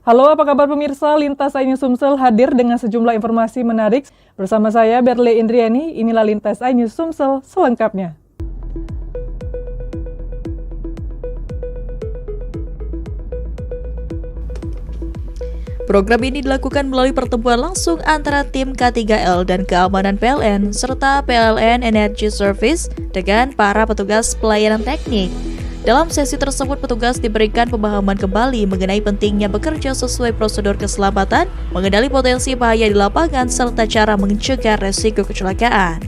Halo, apa kabar pemirsa? Lintas iNews Sumsel hadir dengan sejumlah informasi menarik. Bersama saya, Berle Indriani, inilah Lintas iNews Sumsel selengkapnya. Program ini dilakukan melalui pertemuan langsung antara tim K3L dan Keamanan PLN, serta PLN Energy Service dengan para petugas pelayanan teknik. Dalam sesi tersebut, petugas diberikan pemahaman kembali mengenai pentingnya bekerja sesuai prosedur keselamatan, mengenali potensi bahaya di lapangan, serta cara mencegah resiko kecelakaan.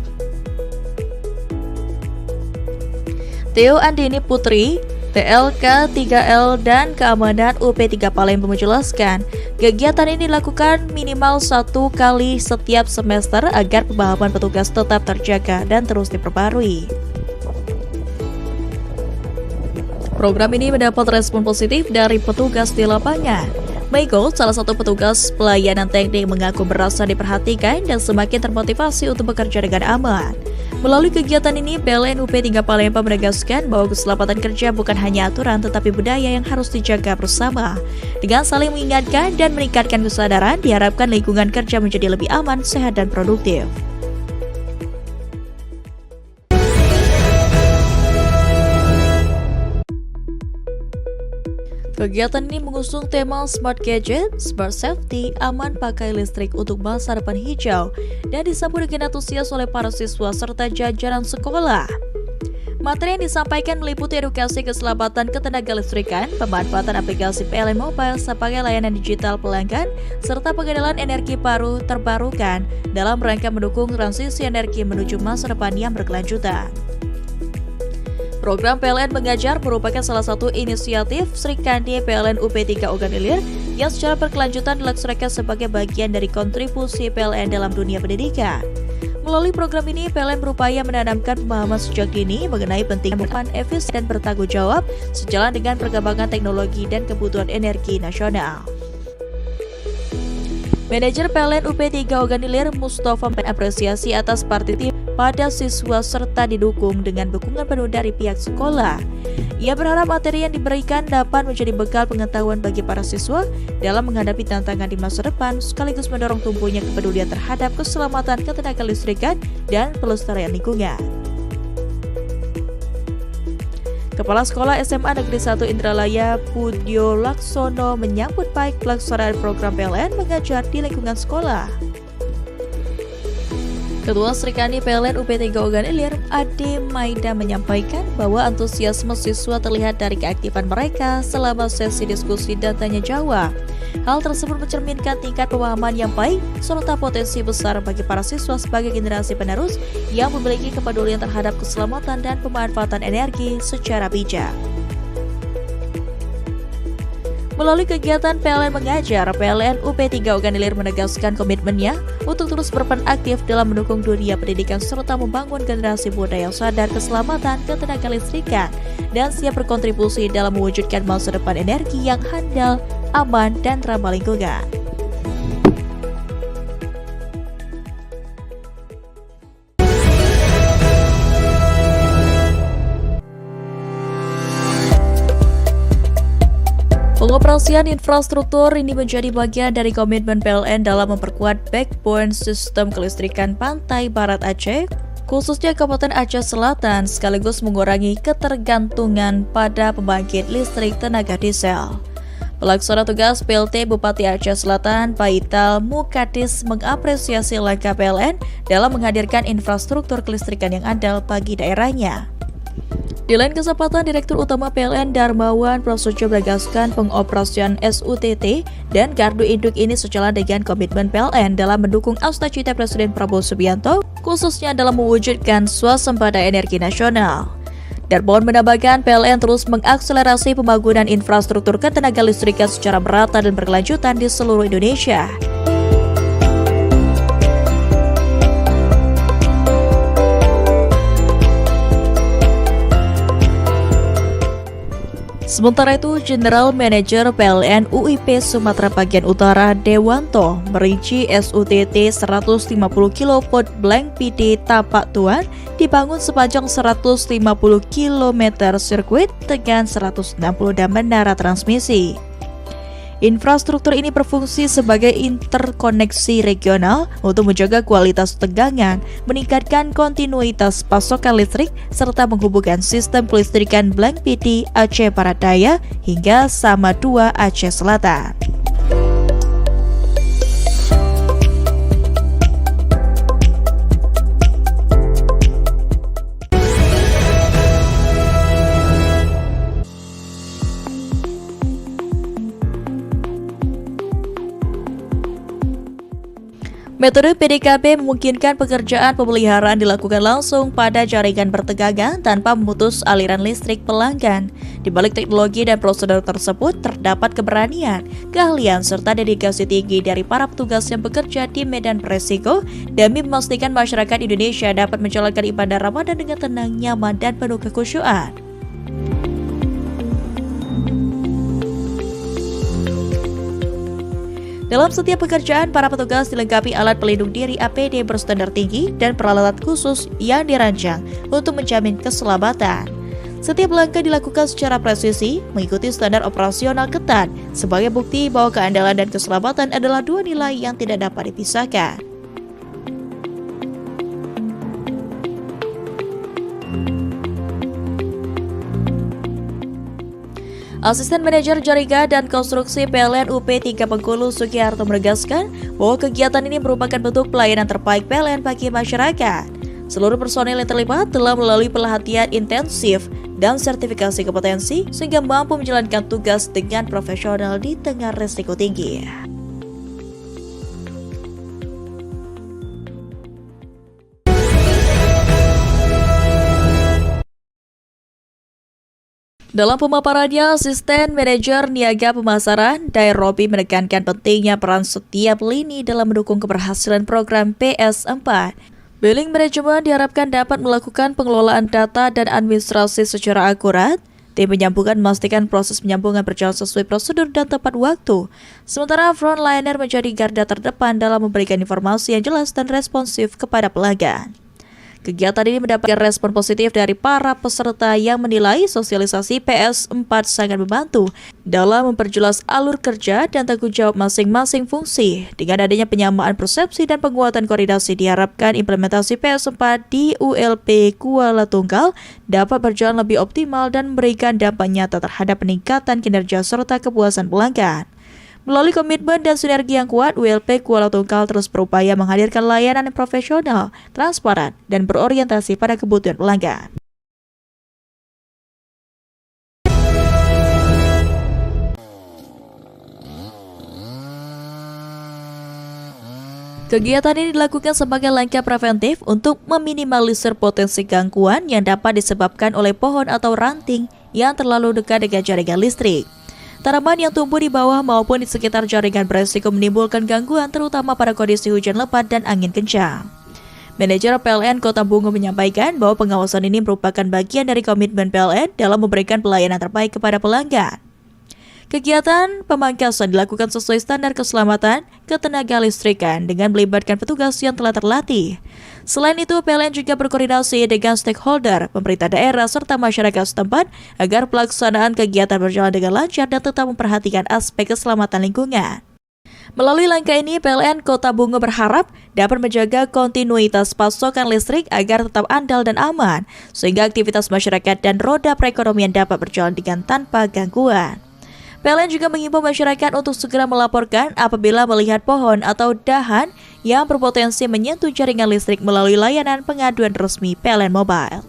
Theo Andini Putri, TLK 3L dan Keamanan UP3 Palembang menjelaskan, kegiatan ini dilakukan minimal 1 kali setiap semester agar pemahaman petugas tetap terjaga dan terus diperbarui. Program ini mendapat respon positif dari petugas di lapangan. Michael, salah satu petugas pelayanan teknik, mengaku merasa diperhatikan dan semakin termotivasi untuk bekerja dengan aman. Melalui kegiatan ini, PLN UP3 Palembang menegaskan bahwa keselamatan kerja bukan hanya aturan tetapi budaya yang harus dijaga bersama. Dengan saling mengingatkan dan meningkatkan kesadaran, diharapkan lingkungan kerja menjadi lebih aman, sehat, dan produktif. Kegiatan ini mengusung tema Smart Gadget, Smart Safety, aman pakai listrik untuk masa depan hijau, dan disambut dengan antusias oleh para siswa serta jajaran sekolah. Materi yang disampaikan meliputi edukasi keselamatan ketenagalistrikan, pemanfaatan aplikasi PLN Mobile sebagai layanan digital pelanggan, serta pengenalan energi baru terbarukan dalam rangka mendukung transisi energi menuju masa depan yang berkelanjutan. Program PLN Mengajar merupakan salah satu inisiatif Sri Kandi PLN UP3 Oganilir yang secara berkelanjutan dilaksanakan sebagai bagian dari kontribusi PLN dalam dunia pendidikan. Melalui program ini, PLN berupaya menanamkan pemahaman sejak dini mengenai pentingnya penggunaan efisien dan bertanggung jawab sejalan dengan perkembangan teknologi dan kebutuhan energi nasional. Manajer PLN UP3 Oganilir Mustafa mengapresiasi atas partisipasi pada siswa serta didukung dengan dukungan penuh dari pihak sekolah. Ia berharap materi yang diberikan dapat menjadi bekal pengetahuan bagi para siswa dalam menghadapi tantangan di masa depan, sekaligus mendorong tumbuhnya kepedulian terhadap keselamatan ketenagalistrikan dan pelestarian lingkungan. Kepala Sekolah SMA Negeri 1 Indralaya Budyo Laksono menyambut baik pelaksanaan program PLN Mengajar di lingkungan sekolah. Ketua Sri Kandi PLN UP3 Oganilir, Ade Maida, menyampaikan bahwa antusiasme siswa terlihat dari keaktifan mereka selama sesi diskusi dan tanya jawab. Hal tersebut mencerminkan tingkat pemahaman yang baik serta potensi besar bagi para siswa sebagai generasi penerus yang memiliki kepedulian terhadap keselamatan dan pemanfaatan energi secara bijak. Melalui kegiatan PLN Mengajar, PLN UP3 Oganilir menegaskan komitmennya untuk terus berperan aktif dalam mendukung dunia pendidikan serta membangun generasi muda yang sadar keselamatan ketenagalistrikan dan siap berkontribusi dalam mewujudkan masa depan energi yang handal, aman, dan ramah lingkungan. Pengoperasian infrastruktur ini menjadi bagian dari komitmen PLN dalam memperkuat backbone sistem kelistrikan pantai barat Aceh, khususnya Kabupaten Aceh Selatan, sekaligus mengurangi ketergantungan pada pembangkit listrik tenaga diesel. Pelaksana tugas PLT Bupati Aceh Selatan, Paital Mukadis, mengapresiasi langkah PLN dalam menghadirkan infrastruktur kelistrikan yang andal bagi daerahnya. Di lain kesempatan, Direktur Utama PLN Darmawan Prasojo menegaskan pengoperasian SUTT dan gardu induk ini sejalan dengan komitmen PLN dalam mendukung cita-cita Presiden Prabowo Subianto, khususnya dalam mewujudkan swasembada energi nasional. Darmawan menambahkan PLN terus mengakselerasi pembangunan infrastruktur ketenagalistrikan secara merata dan berkelanjutan di seluruh Indonesia. Sementara itu, General Manager PLN UIP Sumatera Bagian Utara Dewanto merinci SUTT 150 kV blank PD Tapak Tuan dibangun sepanjang 150 km sirkuit dengan 160 dam menara transmisi. Infrastruktur ini berfungsi sebagai interkoneksi regional untuk menjaga kualitas tegangan, meningkatkan kontinuitas pasokan listrik, serta menghubungkan sistem kelistrikan Blangpidi Aceh Barat Daya hingga Sama 2 Aceh Selatan. Metode PDKP memungkinkan pekerjaan pemeliharaan dilakukan langsung pada jaringan bertegangan tanpa memutus aliran listrik pelanggan. Di balik teknologi dan prosedur tersebut terdapat keberanian, keahlian, serta dedikasi tinggi dari para petugas yang bekerja di medan beresiko demi memastikan masyarakat Indonesia dapat menjalankan ibadah Ramadan dengan tenang, nyaman, dan penuh kekhusyuan. Dalam setiap pekerjaan, para petugas dilengkapi alat pelindung diri APD berstandar tinggi dan peralatan khusus yang dirancang untuk menjamin keselamatan. Setiap langkah dilakukan secara presisi, mengikuti standar operasional ketat, sebagai bukti bahwa keandalan dan keselamatan adalah dua nilai yang tidak dapat dipisahkan. Asisten Manajer Jaringan dan Konstruksi PLN UP 3 Bengkulu Sugiharto menegaskan bahwa kegiatan ini merupakan bentuk pelayanan terbaik PLN bagi masyarakat. Seluruh personel yang terlibat telah melalui pelatihan intensif dan sertifikasi kompetensi sehingga mampu menjalankan tugas dengan profesional di tengah risiko tinggi. Dalam pemaparannya, Asisten Manajer Niaga Pemasaran, Dair Robi menekankan pentingnya peran setiap lini dalam mendukung keberhasilan program PS4. Billing Management diharapkan dapat melakukan pengelolaan data dan administrasi secara akurat. Tim penyambungan memastikan proses penyambungan berjalan sesuai prosedur dan tepat waktu. Sementara frontliner menjadi garda terdepan dalam memberikan informasi yang jelas dan responsif kepada pelanggan. Kegiatan ini mendapatkan respon positif dari para peserta yang menilai sosialisasi PS4 sangat membantu dalam memperjelas alur kerja dan tanggung jawab masing-masing fungsi. Dengan adanya penyamaan persepsi dan penguatan koordinasi, diharapkan implementasi PS4 di ULP Kuala Tunggal dapat berjalan lebih optimal dan memberikan dampak nyata terhadap peningkatan kinerja serta kepuasan pelanggan. Melalui komitmen dan sinergi yang kuat, ULP Kuala Tunggal terus berupaya menghadirkan layanan yang profesional, transparan, dan berorientasi pada kebutuhan pelanggan. Kegiatan ini dilakukan sebagai langkah preventif untuk meminimalisir potensi gangguan yang dapat disebabkan oleh pohon atau ranting yang terlalu dekat dengan jaringan listrik. Tanaman yang tumbuh di bawah maupun di sekitar jaringan beresiko menimbulkan gangguan terutama pada kondisi hujan lebat dan angin kencang. Manajer PLN Kota Bungo menyampaikan bahwa pengawasan ini merupakan bagian dari komitmen PLN dalam memberikan pelayanan terbaik kepada pelanggan. Kegiatan pemangkasan dilakukan sesuai standar keselamatan ketenaga listrikan dengan melibatkan petugas yang telah terlatih. Selain itu, PLN juga berkoordinasi dengan stakeholder, pemerintah daerah, serta masyarakat setempat agar pelaksanaan kegiatan berjalan dengan lancar dan tetap memperhatikan aspek keselamatan lingkungan. Melalui langkah ini, PLN Kota Bungo berharap dapat menjaga kontinuitas pasokan listrik agar tetap andal dan aman, sehingga aktivitas masyarakat dan roda perekonomian dapat berjalan dengan tanpa gangguan. PLN juga mengimbau masyarakat untuk segera melaporkan apabila melihat pohon atau dahan yang berpotensi menyentuh jaringan listrik melalui layanan pengaduan resmi PLN Mobile.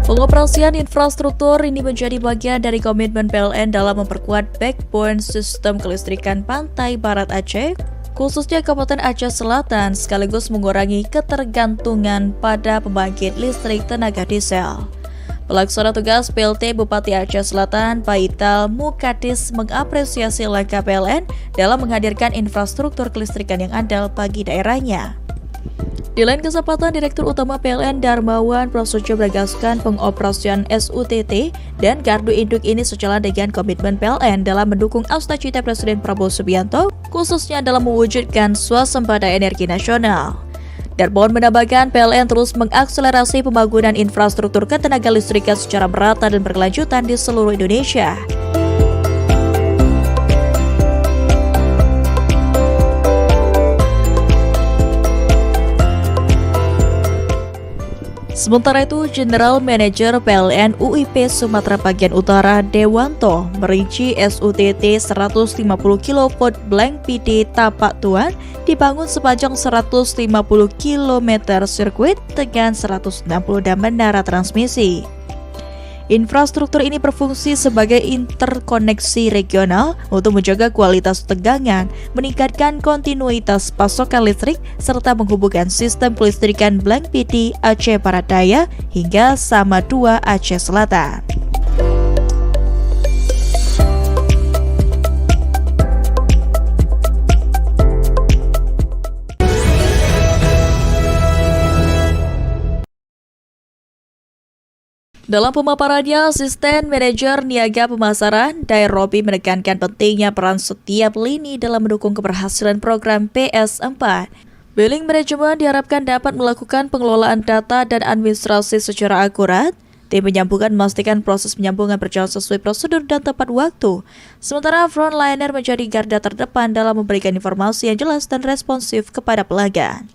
Pengoperasian infrastruktur ini menjadi bagian dari komitmen PLN dalam memperkuat backbone sistem kelistrikan pantai Barat Aceh, khususnya Kabupaten Aceh Selatan, sekaligus mengurangi ketergantungan pada pembangkit listrik tenaga diesel. Pelaksana tugas PLT Bupati Aceh Selatan, Paital Mukadis, mengapresiasi langkah PLN dalam menghadirkan infrastruktur kelistrikan yang andal bagi daerahnya. Di lain kesempatan, Direktur Utama PLN Darmawan Prasojo menegaskan pengoperasian SUTT dan gardu induk ini sejalan dengan komitmen PLN dalam mendukung cita-cita Presiden Prabowo Subianto, khususnya dalam mewujudkan swasembada energi nasional. Darmawan menambahkan PLN terus mengakselerasi pembangunan infrastruktur ketenaga listrikan secara merata dan berkelanjutan di seluruh Indonesia. Sementara itu, General Manager PLN UIP Sumatera Bagian Utara Dewanto merinci SUTT 150 kV Blank PD Tapak Tuan dibangun sepanjang 150 km sirkuit dengan 160 dam menara transmisi. Infrastruktur ini berfungsi sebagai interkoneksi regional untuk menjaga kualitas tegangan, meningkatkan kontinuitas pasokan listrik, serta menghubungkan sistem kelistrikan Blank PD Aceh Barat Daya hingga Sama 2 Aceh Selatan. Dalam pemaparannya, Asisten Manajer Niaga Pemasaran, Dair Robi menekankan pentingnya peran setiap lini dalam mendukung keberhasilan program PS4. Billing Management diharapkan dapat melakukan pengelolaan data dan administrasi secara akurat. Tim penyambungan memastikan proses penyambungan berjalan sesuai prosedur dan tepat waktu. Sementara frontliner menjadi garda terdepan dalam memberikan informasi yang jelas dan responsif kepada pelanggan.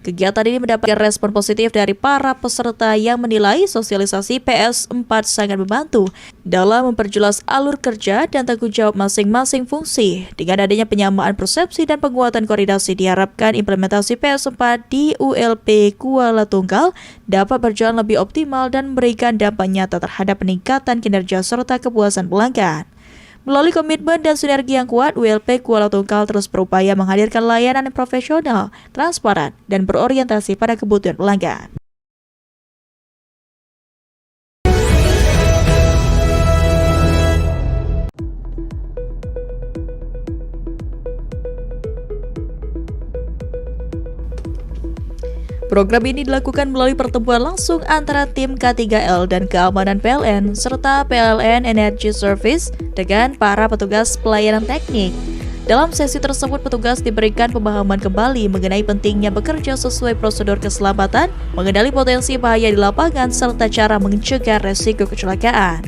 Kegiatan ini mendapatkan respon positif dari para peserta yang menilai sosialisasi PS4 sangat membantu dalam memperjelas alur kerja dan tanggung jawab masing-masing fungsi. Dengan adanya penyamaan persepsi dan penguatan koordinasi, diharapkan implementasi PS4 di ULP Kuala Tunggal dapat berjalan lebih optimal dan memberikan dampak nyata terhadap peningkatan kinerja serta kepuasan pelanggan. Melalui komitmen dan sinergi yang kuat, ULP Kuala Tunggal terus berupaya menghadirkan layanan yang profesional, transparan, dan berorientasi pada kebutuhan pelanggan. Program ini dilakukan melalui pertemuan langsung antara tim K3L dan keamanan PLN serta PLN Energy Service dengan para petugas pelayanan teknik. Dalam sesi tersebut, petugas diberikan pemahaman kembali mengenai pentingnya bekerja sesuai prosedur keselamatan, mengenali potensi bahaya di lapangan, serta cara mencegah resiko kecelakaan.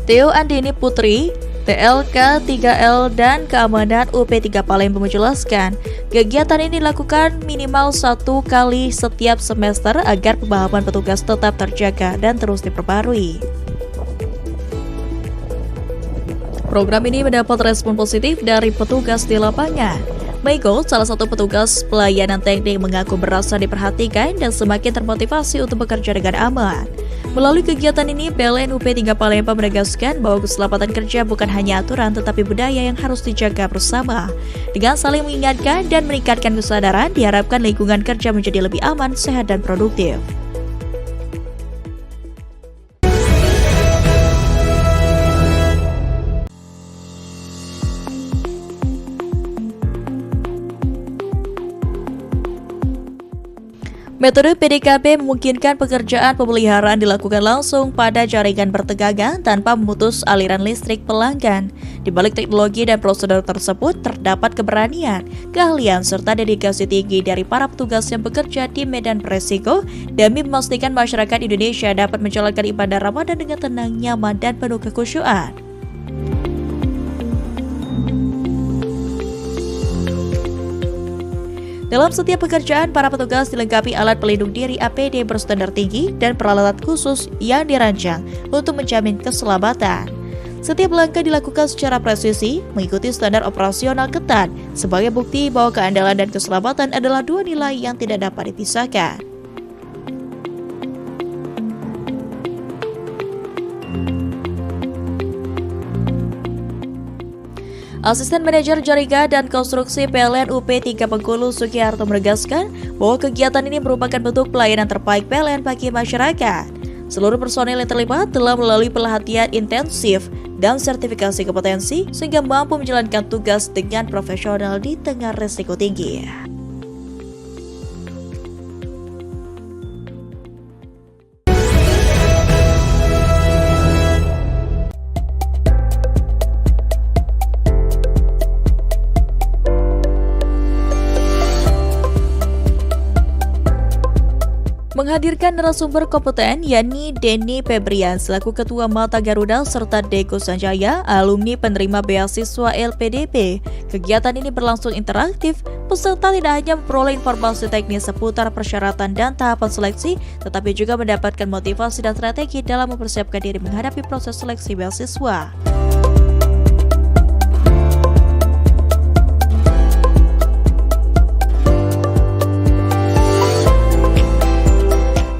Theo Andini Putri, TLK 3L dan Keamanan UP3 Palembang menjelaskan, kegiatan ini dilakukan minimal 1 kali setiap semester agar pemahaman petugas tetap terjaga dan terus diperbarui. Program ini mendapat respon positif dari petugas di lapangan. Michael, salah satu petugas pelayanan teknik, mengaku merasa diperhatikan dan semakin termotivasi untuk bekerja dengan aman. Melalui kegiatan ini, PLN UP3 Palembang menegaskan bahwa keselamatan kerja bukan hanya aturan tetapi budaya yang harus dijaga bersama. Dengan saling mengingatkan dan meningkatkan kesadaran, diharapkan lingkungan kerja menjadi lebih aman, sehat, dan produktif. Metode PDKP memungkinkan pekerjaan pemeliharaan dilakukan langsung pada jaringan bertegangan tanpa memutus aliran listrik pelanggan. Di balik teknologi dan prosedur tersebut terdapat keberanian, keahlian, serta dedikasi tinggi dari para petugas yang bekerja di medan beresiko demi memastikan masyarakat Indonesia dapat menjalankan ibadah Ramadan dengan tenang, nyaman, dan penuh kekhusyuan. Dalam setiap pekerjaan, para petugas dilengkapi alat pelindung diri APD berstandar tinggi dan peralatan khusus yang dirancang untuk menjamin keselamatan. Setiap langkah dilakukan secara presisi, mengikuti standar operasional ketat, sebagai bukti bahwa keandalan dan keselamatan adalah dua nilai yang tidak dapat dipisahkan. Asisten Manajer Jaringan dan Konstruksi PLN UP3 Bengkulu Sugiharto menegaskan bahwa kegiatan ini merupakan bentuk pelayanan terbaik PLN bagi masyarakat. Seluruh personel yang terlibat telah melalui pelatihan intensif dan sertifikasi kompetensi sehingga mampu menjalankan tugas dengan profesional di tengah risiko tinggi. menghadirkan narasumber kompeten yakni Denny Febrian selaku Ketua Malta Garuda serta Deko Sanjaya, alumni penerima beasiswa LPDP. Kegiatan ini berlangsung interaktif, peserta tidak hanya memperoleh informasi teknis seputar persyaratan dan tahapan seleksi, tetapi juga mendapatkan motivasi dan strategi dalam mempersiapkan diri menghadapi proses seleksi beasiswa.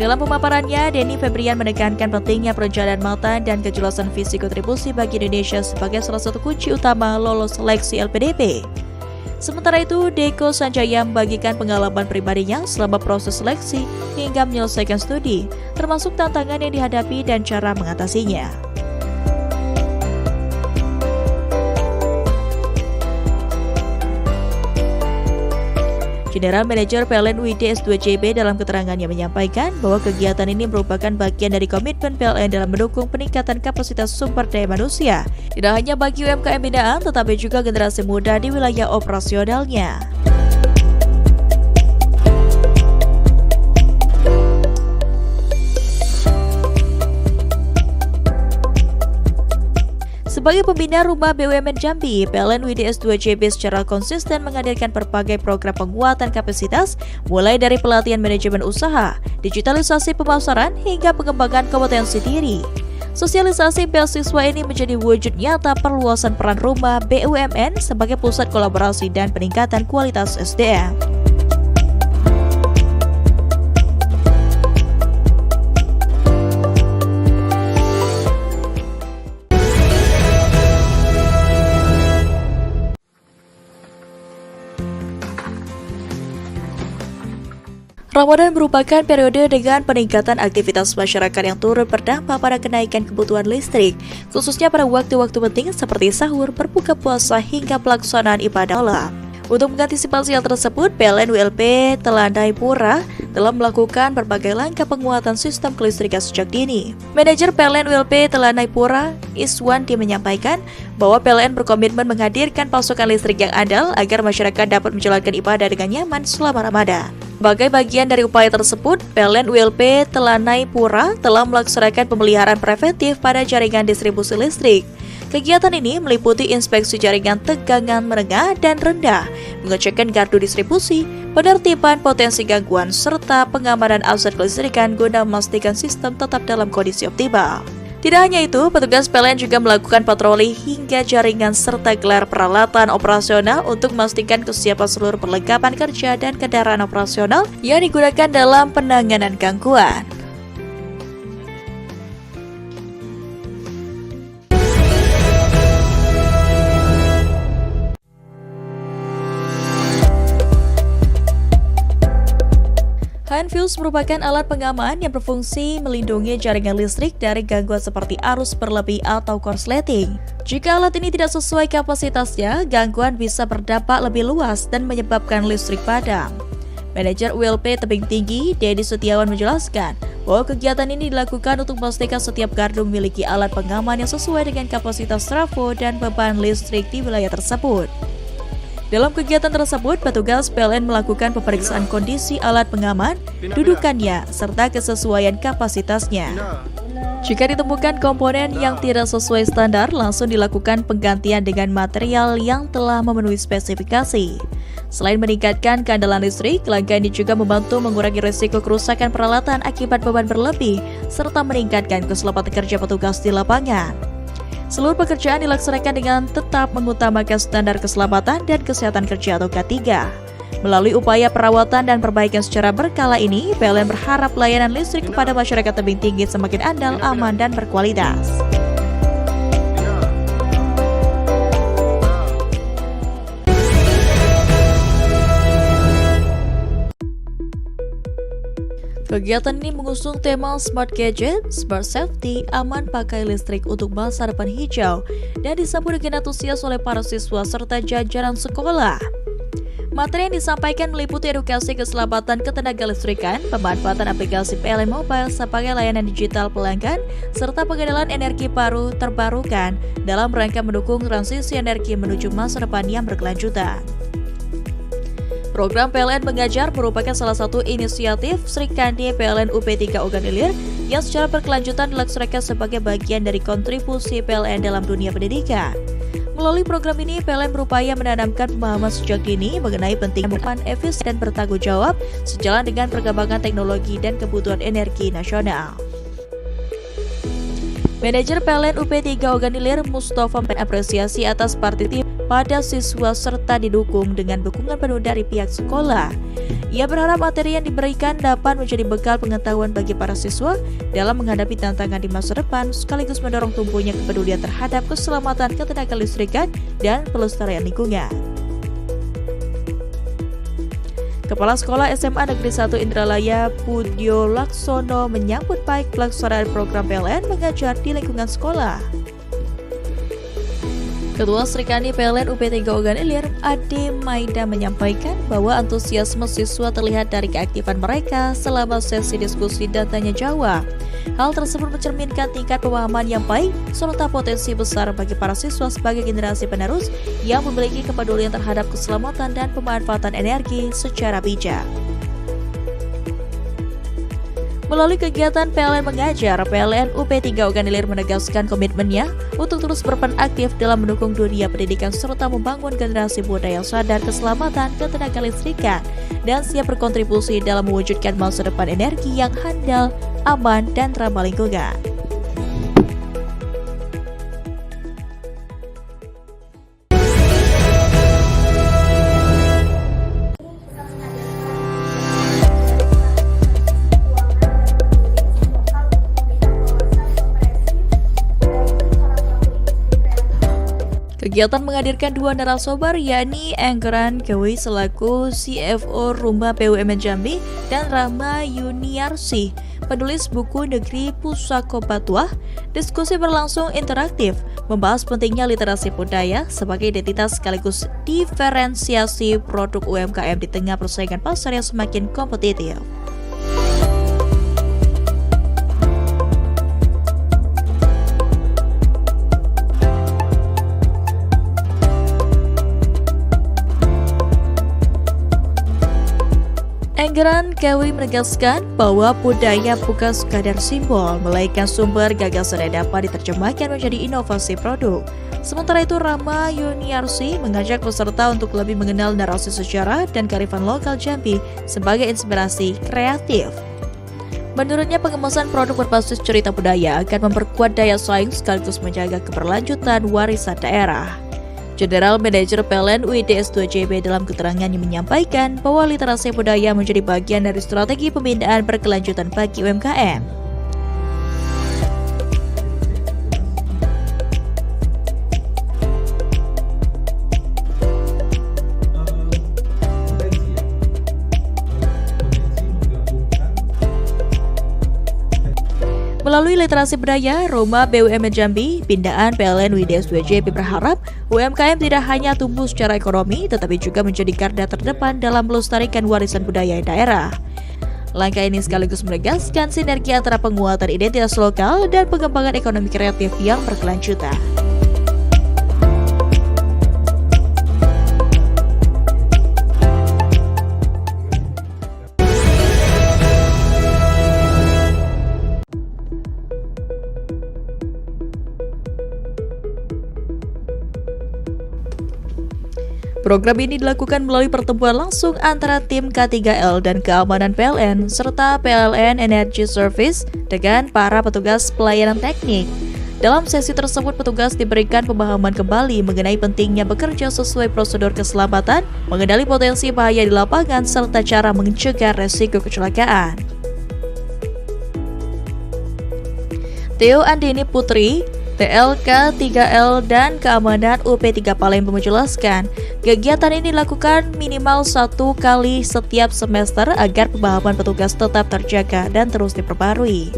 Dalam pemaparannya, Denny Febrian menekankan pentingnya perencanaan Malta dan kejelasan visi kontribusi bagi Indonesia sebagai salah satu kunci utama lolos seleksi LPDP. Sementara itu, Deko Sanjaya membagikan pengalaman pribadinya selama proses seleksi hingga menyelesaikan studi, termasuk tantangan yang dihadapi dan cara mengatasinya. General Manager PLN UID S2JB dalam keterangannya menyampaikan bahwa kegiatan ini merupakan bagian dari komitmen PLN dalam mendukung peningkatan kapasitas sumber daya manusia, tidak hanya bagi UMKM binaan, tetapi juga generasi muda di wilayah operasionalnya. Sebagai pembina Rumah BUMN Jambi, PLN UID S2JB secara konsisten menghadirkan berbagai program penguatan kapasitas, mulai dari pelatihan manajemen usaha, digitalisasi pemasaran, hingga pengembangan kompetensi diri. Sosialisasi beasiswa ini menjadi wujud nyata perluasan peran Rumah BUMN sebagai pusat kolaborasi dan peningkatan kualitas SDM. Ramadan merupakan periode dengan peningkatan aktivitas masyarakat yang turut berdampak pada kenaikan kebutuhan listrik, khususnya pada waktu-waktu penting seperti sahur, berbuka puasa, hingga pelaksanaan ibadah malam. Untuk mengantisipasi hal tersebut, PLN ULP Telanai Pura telah melakukan berbagai langkah penguatan sistem kelistrikan sejak dini. Manajer PLN ULP Telanai Pura, Iswanti, menyampaikan bahwa PLN berkomitmen menghadirkan pasokan listrik yang andal agar masyarakat dapat menjalankan ibadah dengan nyaman selama Ramadan. Sebagai bagian dari upaya tersebut, PLN ULP Telanai Pura telah melaksanakan pemeliharaan preventif pada jaringan distribusi listrik. Kegiatan ini meliputi inspeksi jaringan tegangan menengah dan rendah, pengecekan gardu distribusi, penertiban potensi gangguan, serta pengamanan aset kelistrikan guna memastikan sistem tetap dalam kondisi optimal. Tidak hanya itu, petugas PLN juga melakukan patroli hingga jaringan serta gelar peralatan operasional untuk memastikan kesiapan seluruh perlengkapan kerja dan kendaraan operasional yang digunakan dalam penanganan gangguan. Handfuse merupakan alat pengaman yang berfungsi melindungi jaringan listrik dari gangguan seperti arus berlebih atau korsleting. Jika alat ini tidak sesuai kapasitasnya, gangguan bisa berdampak lebih luas dan menyebabkan listrik padam. Manajer ULP Tebing Tinggi, Dedi Setiawan, menjelaskan bahwa kegiatan ini dilakukan untuk memastikan setiap gardu memiliki alat pengaman yang sesuai dengan kapasitas trafo dan beban listrik di wilayah tersebut. Dalam kegiatan tersebut, petugas PLN melakukan pemeriksaan kondisi alat pengaman, dudukannya, serta kesesuaian kapasitasnya. Jika ditemukan komponen yang tidak sesuai standar, langsung dilakukan penggantian dengan material yang telah memenuhi spesifikasi. Selain meningkatkan keandalan listrik, langkah ini juga membantu mengurangi risiko kerusakan peralatan akibat beban berlebih, serta meningkatkan keselamatan kerja petugas di lapangan. Seluruh pekerjaan dilaksanakan dengan tetap mengutamakan standar keselamatan dan kesehatan kerja atau K3. Melalui upaya perawatan dan perbaikan secara berkala ini, PLN berharap layanan listrik kepada masyarakat Tebing Tinggi semakin andal, aman, dan berkualitas. Kegiatan ini mengusung tema Smart Gadget, Smart Safety, aman pakai listrik untuk masa depan hijau, dan disambut dengan antusias oleh para siswa serta jajaran sekolah. Materi yang disampaikan meliputi edukasi keselamatan ketenagalistrikan, pemanfaatan aplikasi PLN Mobile sebagai layanan digital pelanggan, serta pengenalan energi baru terbarukan dalam rangka mendukung transisi energi menuju masa depan yang berkelanjutan. Program PLN Mengajar merupakan salah satu inisiatif Sri Kandi PLN UP3 Ogan Ilir yang secara berkelanjutan dilaksanakan sebagai bagian dari kontribusi PLN dalam dunia pendidikan. Melalui program ini, PLN berupaya menanamkan pemahaman sejak dini mengenai pentingnya perubahan efisien dan bertanggung jawab sejalan dengan perkembangan teknologi dan kebutuhan energi nasional. Manajer PLN UP3 Ogan Ilir Mustafa mengapresiasi atas partisipasi pada siswa serta didukung dengan dukungan penuh dari pihak sekolah. Ia berharap materi yang diberikan dapat menjadi bekal pengetahuan bagi para siswa dalam menghadapi tantangan di masa depan, sekaligus mendorong tumbuhnya kepedulian terhadap keselamatan ketenagalistrikan dan pelestarian lingkungan. Kepala Sekolah SMA Negeri 1 Indralaya Pudyo Laksono menyambut baik pelaksanaan program PLN Mengajar di lingkungan sekolah. Ketua Sri Kandi PLN UP3 Ogan Ilir, Ade Maida menyampaikan bahwa antusiasme siswa terlihat dari keaktifan mereka selama sesi diskusi dan tanya jawab. Hal tersebut mencerminkan tingkat pemahaman yang baik serta potensi besar bagi para siswa sebagai generasi penerus yang memiliki kepedulian terhadap keselamatan dan pemanfaatan energi secara bijak. Melalui kegiatan PLN Mengajar, PLN UP3 Ogan Ilir menegaskan komitmennya untuk terus berperan aktif dalam mendukung dunia pendidikan serta membangun generasi muda yang sadar keselamatan ketenagalistrikan dan siap berkontribusi dalam mewujudkan masa depan energi yang handal, aman, dan ramah lingkungan. Kegiatan menghadirkan dua narasumber yakni Enggeran Kewi selaku CFO Rumah BUMN Jambi dan Rahma Yuniarsi, penulis buku Negeri Pusako Batuah. Diskusi berlangsung interaktif, membahas pentingnya literasi budaya sebagai identitas sekaligus diferensiasi produk UMKM di tengah persaingan pasar yang semakin kompetitif. Enggeran Kewi menegaskan bahwa budaya bukan sekadar simbol, melainkan sumber gagasan yang dapat diterjemahkan menjadi inovasi produk. Sementara itu, Rahma Yuniarsi mengajak peserta untuk lebih mengenal narasi sejarah dan kearifan lokal Jambi sebagai inspirasi kreatif. Menurutnya, pengemasan produk berbasis cerita budaya akan memperkuat daya saing sekaligus menjaga keberlanjutan warisan daerah. General Manager PLN UIDS2JB dalam keterangannya menyampaikan bahwa literasi budaya menjadi bagian dari strategi pembinaan berkelanjutan bagi UMKM. Melalui literasi budaya, Rumah BUMN Jambi, pindaan PLN UIDS2JB berharap UMKM tidak hanya tumbuh secara ekonomi, tetapi juga menjadi garda terdepan dalam melestarikan warisan budaya daerah. Langkah ini sekaligus menegaskan sinergi antara penguatan identitas lokal dan pengembangan ekonomi kreatif yang berkelanjutan. Program ini dilakukan melalui pertemuan langsung antara tim K3L dan keamanan PLN serta PLN Energy Service dengan para petugas pelayanan teknik. Dalam sesi tersebut, petugas diberikan pemahaman kembali mengenai pentingnya bekerja sesuai prosedur keselamatan, mengenali potensi bahaya di lapangan, serta cara mencegah resiko kecelakaan. Theo Andini Putri, TLK 3L dan Keamanan UP3 Palembang menjelaskan, kegiatan ini dilakukan minimal 1 kali setiap semester agar pemahaman petugas tetap terjaga dan terus diperbarui.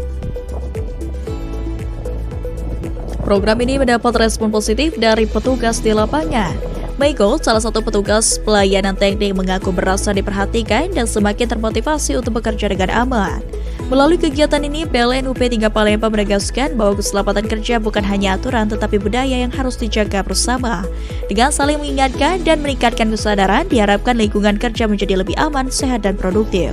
Program ini mendapat respon positif dari petugas di lapangan. Michael, salah satu petugas pelayanan teknik, mengaku merasa diperhatikan dan semakin termotivasi untuk bekerja dengan aman. Melalui kegiatan ini, PLN UP3 Palembang menegaskan bahwa keselamatan kerja bukan hanya aturan tetapi budaya yang harus dijaga bersama. Dengan saling mengingatkan dan meningkatkan kesadaran, diharapkan lingkungan kerja menjadi lebih aman, sehat, dan produktif.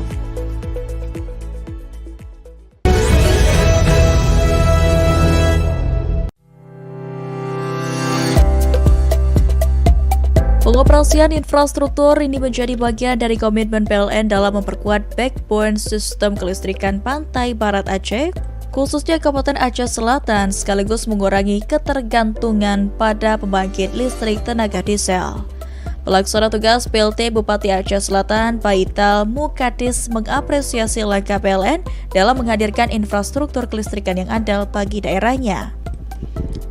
Pengoperasian infrastruktur ini menjadi bagian dari komitmen PLN dalam memperkuat backbone sistem kelistrikan pantai barat Aceh, khususnya Kabupaten Aceh Selatan, sekaligus mengurangi ketergantungan pada pembangkit listrik tenaga diesel. Pelaksana tugas PLT Bupati Aceh Selatan, Paital Mukadis, mengapresiasi langkah PLN dalam menghadirkan infrastruktur kelistrikan yang andal bagi daerahnya.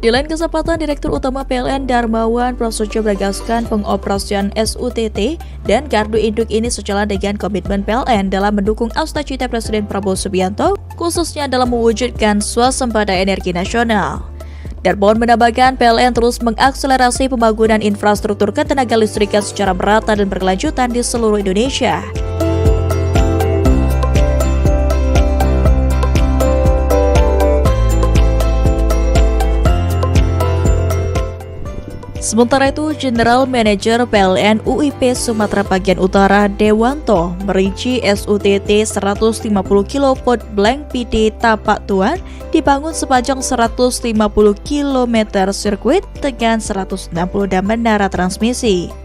Di lain kesempatan, Direktur Utama PLN Darmawan Prasojo menegaskan pengoperasian SUTT dan gardu induk ini sejalan dengan komitmen PLN dalam mendukung cita Presiden Prabowo Subianto, khususnya dalam mewujudkan swasembada energi nasional. Darmawan menambahkan PLN terus mengakselerasi pembangunan infrastruktur ketenaga listrikan secara merata dan berkelanjutan di seluruh Indonesia. Sementara itu, General Manager PLN UIP Sumatera Bagian Utara Dewanto merinci SUTT 150 kV Blank PD Tapak Tuan dibangun sepanjang 150 km sirkuit dengan 160 dam menara transmisi.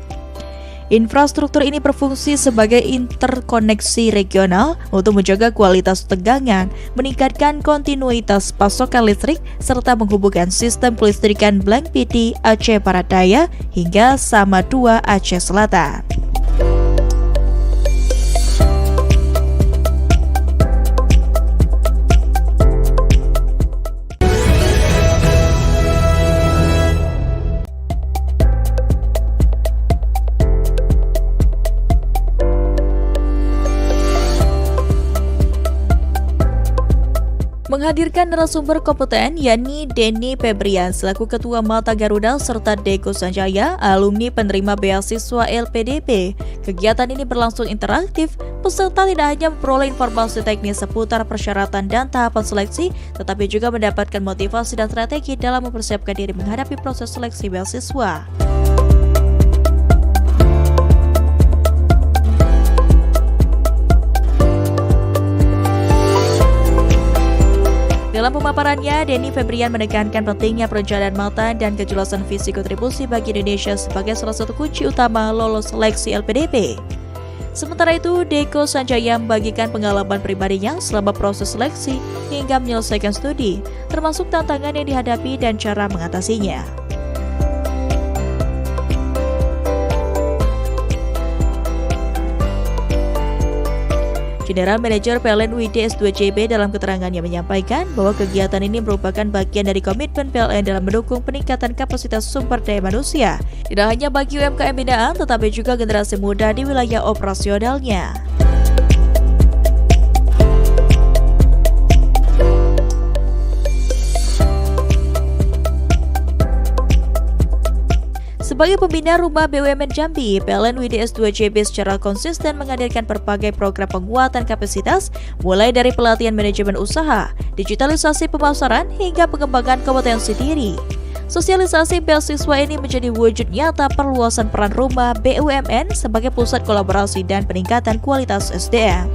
Infrastruktur ini berfungsi sebagai interkoneksi regional untuk menjaga kualitas tegangan, meningkatkan kontinuitas pasokan listrik, serta menghubungkan sistem kelistrikan Blank PD Aceh Barat Daya hingga Sama 2 Aceh Selatan. Menghadirkan narasumber kompeten yakni Denny Febrian selaku Ketua Mata Garuda serta Deko Sanjaya, alumni penerima beasiswa LPDP. Kegiatan ini berlangsung interaktif, peserta tidak hanya memperoleh informasi teknis seputar persyaratan dan tahapan seleksi, tetapi juga mendapatkan motivasi dan strategi dalam mempersiapkan diri menghadapi proses seleksi beasiswa. Dalam pemaparannya, Denny Febrian menekankan pentingnya perencanaan matang dan kejelasan visi kontribusi bagi Indonesia sebagai salah satu kunci utama lolos seleksi LPDP. Sementara itu, Deko Sanjaya membagikan pengalaman pribadinya selama proses seleksi hingga menyelesaikan studi, termasuk tantangan yang dihadapi dan cara mengatasinya. General Manager PLN UID S2JB dalam keterangannya menyampaikan bahwa kegiatan ini merupakan bagian dari komitmen PLN dalam mendukung peningkatan kapasitas sumber daya manusia, tidak hanya bagi UMKM binaan, tetapi juga generasi muda di wilayah operasionalnya. Sebagai pembina Rumah BUMN Jambi, PLN UID S2JB secara konsisten menghadirkan berbagai program penguatan kapasitas, mulai dari pelatihan manajemen usaha, digitalisasi pemasaran, hingga pengembangan kompetensi diri. Sosialisasi beasiswa ini menjadi wujud nyata perluasan peran Rumah BUMN sebagai pusat kolaborasi dan peningkatan kualitas SDM.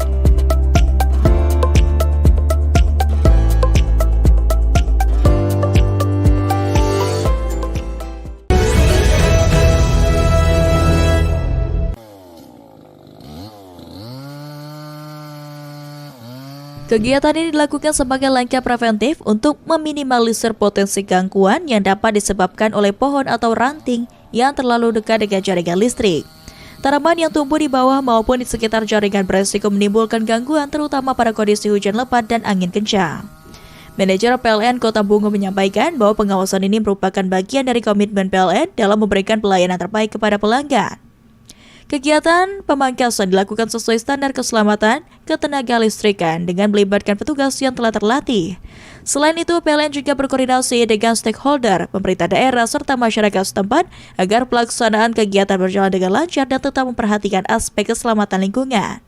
Kegiatan ini dilakukan sebagai langkah preventif untuk meminimalisir potensi gangguan yang dapat disebabkan oleh pohon atau ranting yang terlalu dekat dengan jaringan listrik. Tanaman yang tumbuh di bawah maupun di sekitar jaringan beresiko menimbulkan gangguan terutama pada kondisi hujan lebat dan angin kencang. Manajer PLN Kota Bungo menyampaikan bahwa pengawasan ini merupakan bagian dari komitmen PLN dalam memberikan pelayanan terbaik kepada pelanggan. Kegiatan pemangkasan dilakukan sesuai standar keselamatan ketenaga listrikan dengan melibatkan petugas yang telah terlatih. Selain itu, PLN juga berkoordinasi dengan stakeholder, pemerintah daerah, serta masyarakat setempat agar pelaksanaan kegiatan berjalan dengan lancar dan tetap memperhatikan aspek keselamatan lingkungan.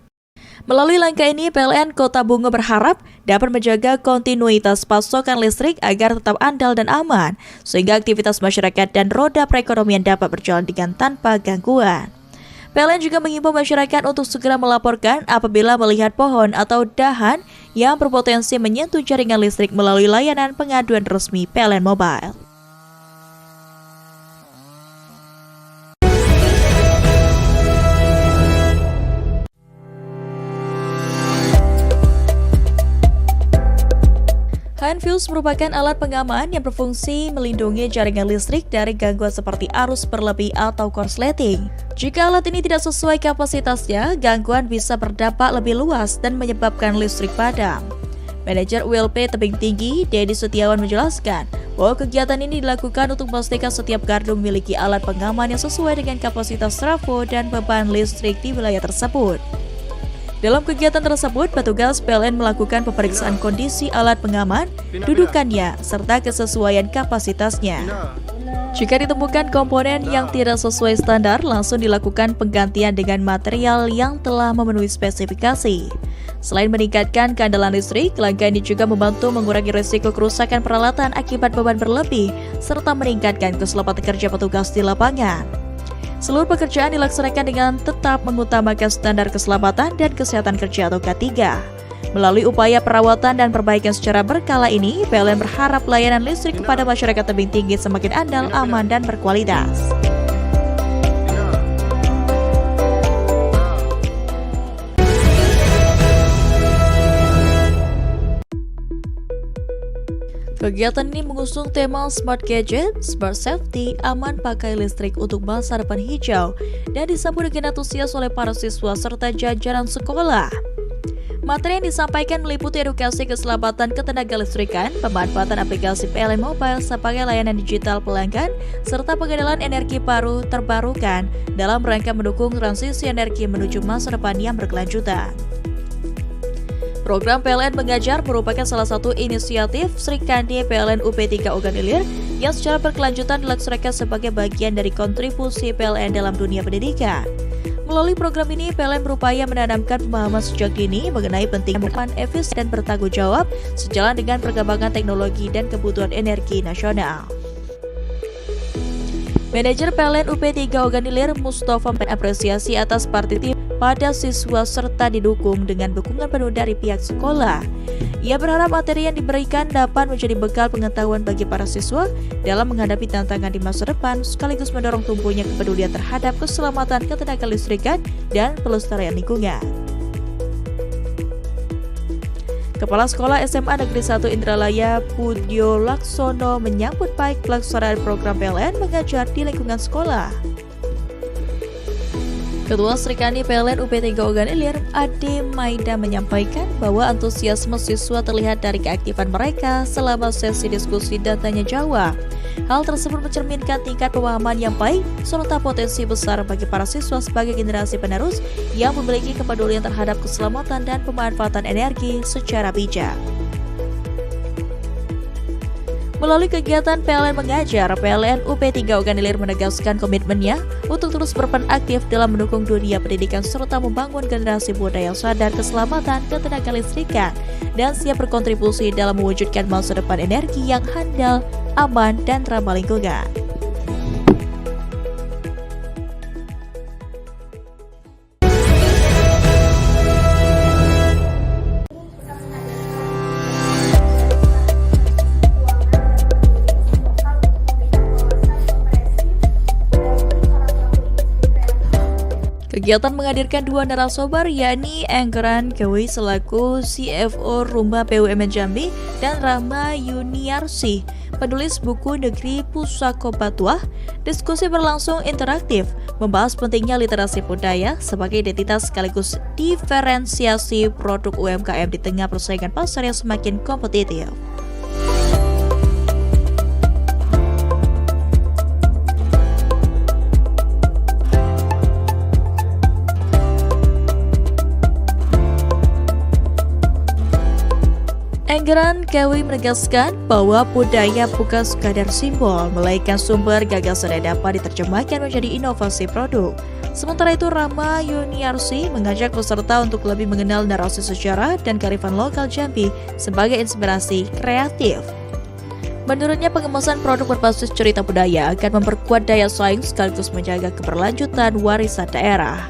Melalui langkah ini, PLN Kota Bungo berharap dapat menjaga kontinuitas pasokan listrik agar tetap andal dan aman, sehingga aktivitas masyarakat dan roda perekonomian dapat berjalan dengan tanpa gangguan. PLN juga mengimbau masyarakat untuk segera melaporkan apabila melihat pohon atau dahan yang berpotensi menyentuh jaringan listrik melalui layanan pengaduan resmi PLN Mobile. Handfuse merupakan alat pengaman yang berfungsi melindungi jaringan listrik dari gangguan seperti arus berlebih atau korsleting. Jika alat ini tidak sesuai kapasitasnya, gangguan bisa berdampak lebih luas dan menyebabkan listrik padam. Manajer ULP Tebing Tinggi, Dedi Setiawan menjelaskan bahwa kegiatan ini dilakukan untuk memastikan setiap gardu memiliki alat pengaman yang sesuai dengan kapasitas trafo dan beban listrik di wilayah tersebut. Dalam kegiatan tersebut, petugas PLN melakukan pemeriksaan kondisi alat pengaman, dudukannya, serta kesesuaian kapasitasnya. Jika ditemukan komponen yang tidak sesuai standar, langsung dilakukan penggantian dengan material yang telah memenuhi spesifikasi. Selain meningkatkan keandalan listrik, langkah ini juga membantu mengurangi risiko kerusakan peralatan akibat beban berlebih, serta meningkatkan keselamatan kerja petugas di lapangan. Seluruh pekerjaan dilaksanakan dengan tetap mengutamakan standar keselamatan dan kesehatan kerja atau K3. Melalui upaya perawatan dan perbaikan secara berkala ini, PLN berharap layanan listrik kepada masyarakat Tebing Tinggi semakin andal, aman, dan berkualitas. Kegiatan ini mengusung tema Smart Gadget, Smart Safety, aman pakai listrik untuk masa depan hijau, dan disambut dengan antusias oleh para siswa serta jajaran sekolah. Materi yang disampaikan meliputi edukasi keselamatan ketenagalistrikan, pemanfaatan aplikasi PLN Mobile sebagai layanan digital pelanggan, serta pengenalan energi baru terbarukan dalam rangka mendukung transisi energi menuju masa depan yang berkelanjutan. Program PLN Mengajar merupakan salah satu inisiatif Sri Kandi PLN UP3 Oganilir yang secara berkelanjutan dilaksanakan sebagai bagian dari kontribusi PLN dalam dunia pendidikan. Melalui program ini, PLN berupaya menanamkan pemahaman sejak dini mengenai pentingnya peran efisien dan bertanggung jawab sejalan dengan perkembangan teknologi dan kebutuhan energi nasional. Manajer PLN UP3 Oganilir Mustafa mengapresiasi atas partisipasi pada siswa serta didukung dengan dukungan penuh dari pihak sekolah. Ia berharap materi yang diberikan dapat menjadi bekal pengetahuan bagi para siswa dalam menghadapi tantangan di masa depan, sekaligus mendorong tumbuhnya kepedulian terhadap keselamatan ketenagalistrikan dan pelestarian lingkungan. Kepala Sekolah SMA Negeri 1 Indralaya Budyo Laksono menyambut baik pelaksanaan program PLN Mengajar di lingkungan sekolah. Ketua Sri Kandi PLN UP3 Oganilir, Ade Maida menyampaikan bahwa antusiasme siswa terlihat dari keaktifan mereka selama sesi diskusi dan tanya jawab. Hal tersebut mencerminkan tingkat pemahaman yang baik serta potensi besar bagi para siswa sebagai generasi penerus yang memiliki kepedulian terhadap keselamatan dan pemanfaatan energi secara bijak. Melalui kegiatan PLN Mengajar, PLN UP3 Oganilir menegaskan komitmennya untuk terus berperan aktif dalam mendukung dunia pendidikan serta membangun generasi muda yang sadar keselamatan ketenagalistrikan dan siap berkontribusi dalam mewujudkan masa depan energi yang handal, aman, dan ramah lingkungan. Kegiatan menghadirkan dua narasumber, yakni Enggeran Kewi selaku CFO Rumah BUMN Jambi dan Rahma Yuniarsi, penulis buku Negeri Pusako Batuah. Diskusi berlangsung interaktif, membahas pentingnya literasi budaya sebagai identitas sekaligus diferensiasi produk UMKM di tengah persaingan pasar yang semakin kompetitif. Pelanggaran KW menegaskan bahwa budaya bukan sekadar simbol, melainkan sumber gagasan yang dapat diterjemahkan menjadi inovasi produk. Sementara itu, Rama Yuniarsi mengajak peserta untuk lebih mengenal narasi sejarah dan kearifan lokal Jambi sebagai inspirasi kreatif. Menurutnya, pengemasan produk berbasis cerita budaya akan memperkuat daya saing sekaligus menjaga keberlanjutan warisan daerah.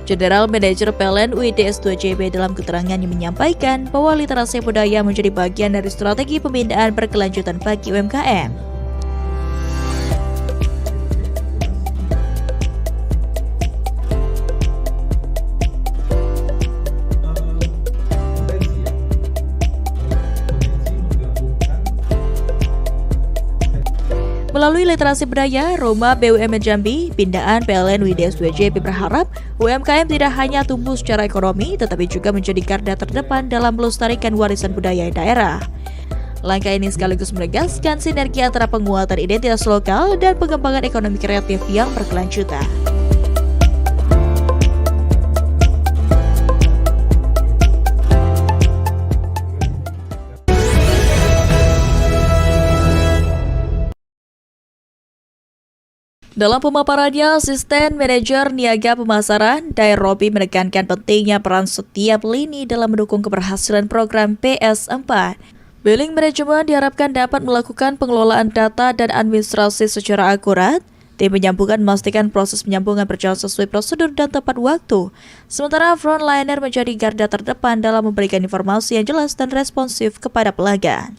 General Manager PLN UIDS2JB dalam keterangannya menyampaikan bahwa literasi budaya menjadi bagian dari strategi pembinaan berkelanjutan bagi UMKM. Melalui literasi budaya, Roma BUMN Jambi, pindaan PLN UIDS2JB berharap UMKM tidak hanya tumbuh secara ekonomi, tetapi juga menjadi garda terdepan dalam melestarikan warisan budaya daerah. Langkah ini sekaligus menegaskan sinergi antara penguatan identitas lokal dan pengembangan ekonomi kreatif yang berkelanjutan. Dalam pemaparannya, Asisten Manajer Niaga Pemasaran, Dair Robi menekankan pentingnya peran setiap lini dalam mendukung keberhasilan program PS4. Billing Management diharapkan dapat melakukan pengelolaan data dan administrasi secara akurat. Tim penyambungan memastikan proses penyambungan berjalan sesuai prosedur dan tepat waktu. Sementara frontliner menjadi garda terdepan dalam memberikan informasi yang jelas dan responsif kepada pelanggan.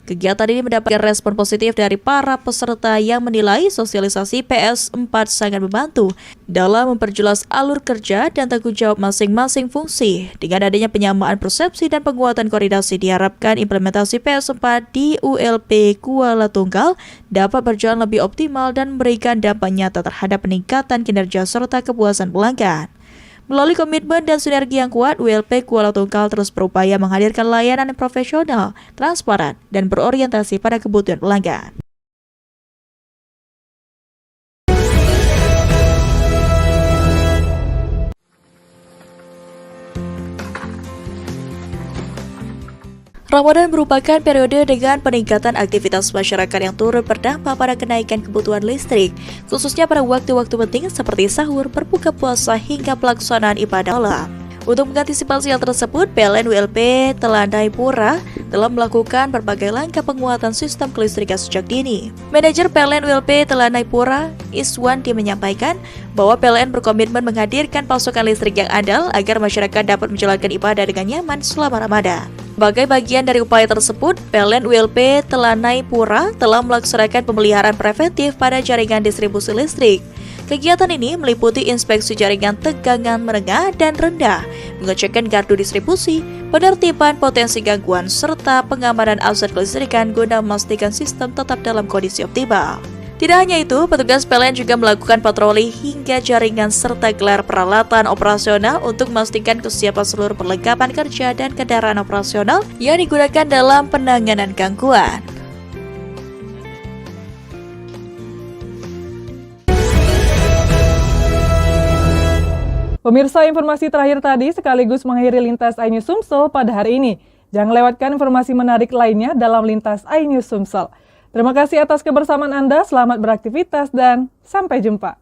Kegiatan ini mendapatkan respon positif dari para peserta yang menilai sosialisasi PS4 sangat membantu dalam memperjelas alur kerja dan tanggung jawab masing-masing fungsi. Dengan adanya penyamaan persepsi dan penguatan koordinasi, diharapkan implementasi PS4 di ULP Kuala Tunggal dapat berjalan lebih optimal dan memberikan dampak nyata terhadap peningkatan kinerja serta kepuasan pelanggan. Melalui komitmen dan sinergi yang kuat, ULP Kuala Tunggal terus berupaya menghadirkan layanan yang profesional, transparan, dan berorientasi pada kebutuhan pelanggan. Ramadan merupakan periode dengan peningkatan aktivitas masyarakat yang turut berdampak pada kenaikan kebutuhan listrik, khususnya pada waktu-waktu penting seperti sahur, berbuka puasa, hingga pelaksanaan ibadah malam. Untuk mengantisipasi hal tersebut, PLN ULP Telanai Pura telah melakukan berbagai langkah penguatan sistem kelistrikan sejak dini. Manajer PLN ULP Telanai Pura, Iswanti, menyampaikan bahwa PLN berkomitmen menghadirkan pasokan listrik yang andal agar masyarakat dapat menjalankan ibadah dengan nyaman selama Ramadan. Sebagai bagian dari upaya tersebut, PLN ULP Telanai Pura telah melaksanakan pemeliharaan preventif pada jaringan distribusi listrik. Kegiatan ini meliputi inspeksi jaringan tegangan menengah dan rendah, mengecekkan gardu distribusi, penertiban potensi gangguan, serta pengamanan aset kelistrikan guna memastikan sistem tetap dalam kondisi optimal. Tidak hanya itu, petugas PLN juga melakukan patroli hingga jaringan serta gelar peralatan operasional untuk memastikan kesiapan seluruh perlengkapan kerja dan kendaraan operasional yang digunakan dalam penanganan gangguan. Pemirsa, informasi terakhir tadi sekaligus mengakhiri Lintas iNews Sumsel pada hari ini. Jangan lewatkan informasi menarik lainnya dalam Lintas iNews Sumsel. Terima kasih atas kebersamaan Anda, selamat beraktivitas, dan sampai jumpa.